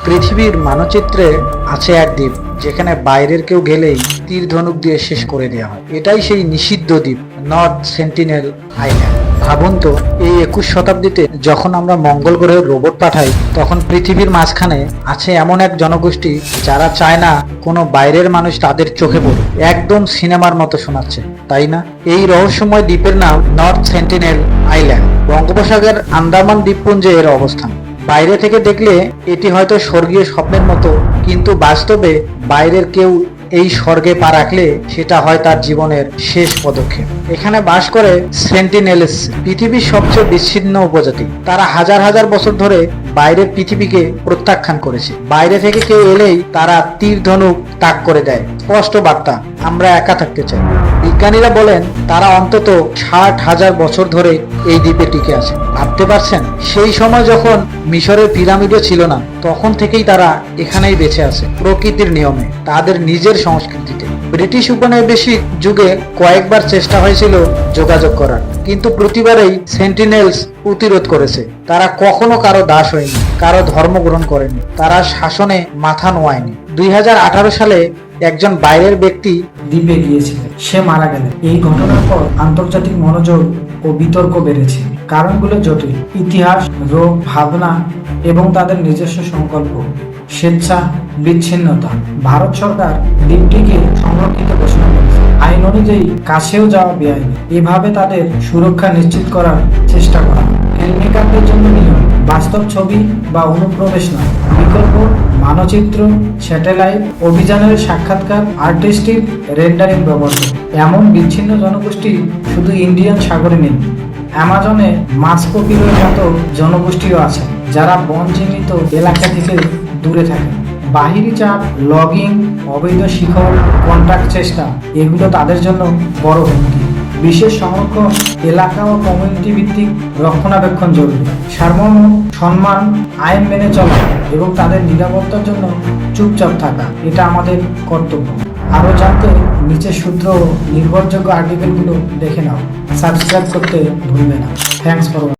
পৃথিবীর মানচিত্রে আছে এক দ্বীপ যেখানে বাইরের কেউ গেলেই তীর ধনুক দিয়ে শেষ করে দেওয়া হয়। এটাই সেই নিষিদ্ধ দ্বীপ, নর্থ সেন্টিনেল আইল্যান্ড। ভাবুন তো, এই 21 শতাব্দীতে যখন আমরা মঙ্গল গ্রহে রোবট পাঠাই, তখন পৃথিবীর মাঝখানে আছে এমন এক জনগোষ্ঠী যারা চায় না কোনো বাইরের মানুষ তাদের চোখে পড়ুক। একদম সিনেমার মতো শোনাচ্ছে, তাই না? এই রহস্যময় দ্বীপের নাম নর্থ সেন্টিনেল আইল্যান্ড। বঙ্গোপসাগরের আন্দামান দ্বীপপুঞ্জে এর অবস্থান। বাইরে থেকে দেখলে এটি হয়তো স্বর্গীয় স্বপ্নের মতো, কিন্তু বাস্তবে বাইরের কেউ এই স্বর্গে পা রাখলে সেটা হয় তার জীবনের শেষ পদক্ষেপ। এখানে বাস করে সেন্টিনেলস, পৃথিবীর সবচেয়ে বিচ্ছিন্ন উপজাতি। তারা হাজার হাজার বছর ধরে বাইরের পৃথিবীকে প্রত্যাখ্যান করেছে। বাইরে থেকে কেউ এলেই তারা তীর ধনুক তাক করে দেয়, স্পষ্ট বার্তা, আমরা একা থাকতে চাই। বিজ্ঞানীরা বলেন তারা অন্তত 60,000 বছর ধরে এই দ্বীপে টিকে আছে। ভাবতে পারছেন, সেই সময় যখন মিশরের পিরামিডও ছিল না, তখন থেকেই তারা এখানেই বেঁচে আছে, প্রকৃতির নিয়মে, তাদের নিজের সংস্কৃতিতে। ব্রিটিশ উপনিবেশিক যুগে কয়েকবার চেষ্টা হয়েছিল যোগাযোগ করার, কিন্তু প্রতিবারেই সেন্টিনেলস প্রতিরোধ করেছে। তারা কখনো কারো দাস হয়নি, কারো ধর্ম গ্রহণ করেনি, তারা শাসনে মাথা নোয়ায়নি। 2018 সালে একজন বাইরের ব্যক্তি দ্বীপে গিয়েছিলেন, সে মারা গেলেন। এই ঘটনার পর আন্তর্জাতিক মনোযোগ ও বিতর্ক বেড়েছে। কারণগুলো জটিল: ইতিহাস, রোগ, ভাবনা এবং তাদের নিজস্ব সংকল্প, স্বেচ্ছা, বিচ্ছিন্নতা। ভারত সরকার দ্বীপটিকে সংরক্ষিত ঘোষণা করেছে। আইন অনুযায়ী কাছেও যাওয়া বেআইনি। এভাবে তাদের সুরক্ষা নিশ্চিত করার চেষ্টা করা। ফিল্মমেকারদের জন্য নিয়ম: বাস্তব ছবি বা অনুপ্রবেশ নয়, বিকল্প মানচিত্র, স্যাটেলাইট অভিযানের সাক্ষাৎকার, আর্টিস্টিক রেন্ডারিং ব্যবহার। এমন বিচ্ছিন্ন জনগোষ্ঠী শুধু ইন্ডিয়ান সাগরে নেই। অ্যামাজনে মাস্কোপিলোর মতো জনগোষ্ঠীও আছে যারা বন চিহ্নিত এলাকা থেকে দূরে থাকে। বাহিরি চাপ, লগিং, অবৈধ শিখর, কন্ট্রাক্ট চেষ্টা, এগুলো তাদের জন্য বড় হুমকি। বিশেষ সংরক্ষণ, এলাকা ও কমিউনিটি ভিত্তিক রক্ষণাবেক্ষণ জরুরি। সার্বভৌম সম্মান, আইন মেনে চলা এবং তাদের নিরাপত্তার জন্য চুপচাপ থাকা, এটা আমাদের কর্তব্য। আরও জানতে নিচের সূত্র ও নির্ভরযোগ্য আর্টিকেলগুলো দেখে নাও। সাবস্ক্রাইব করতে ভুলবে না। Thanks for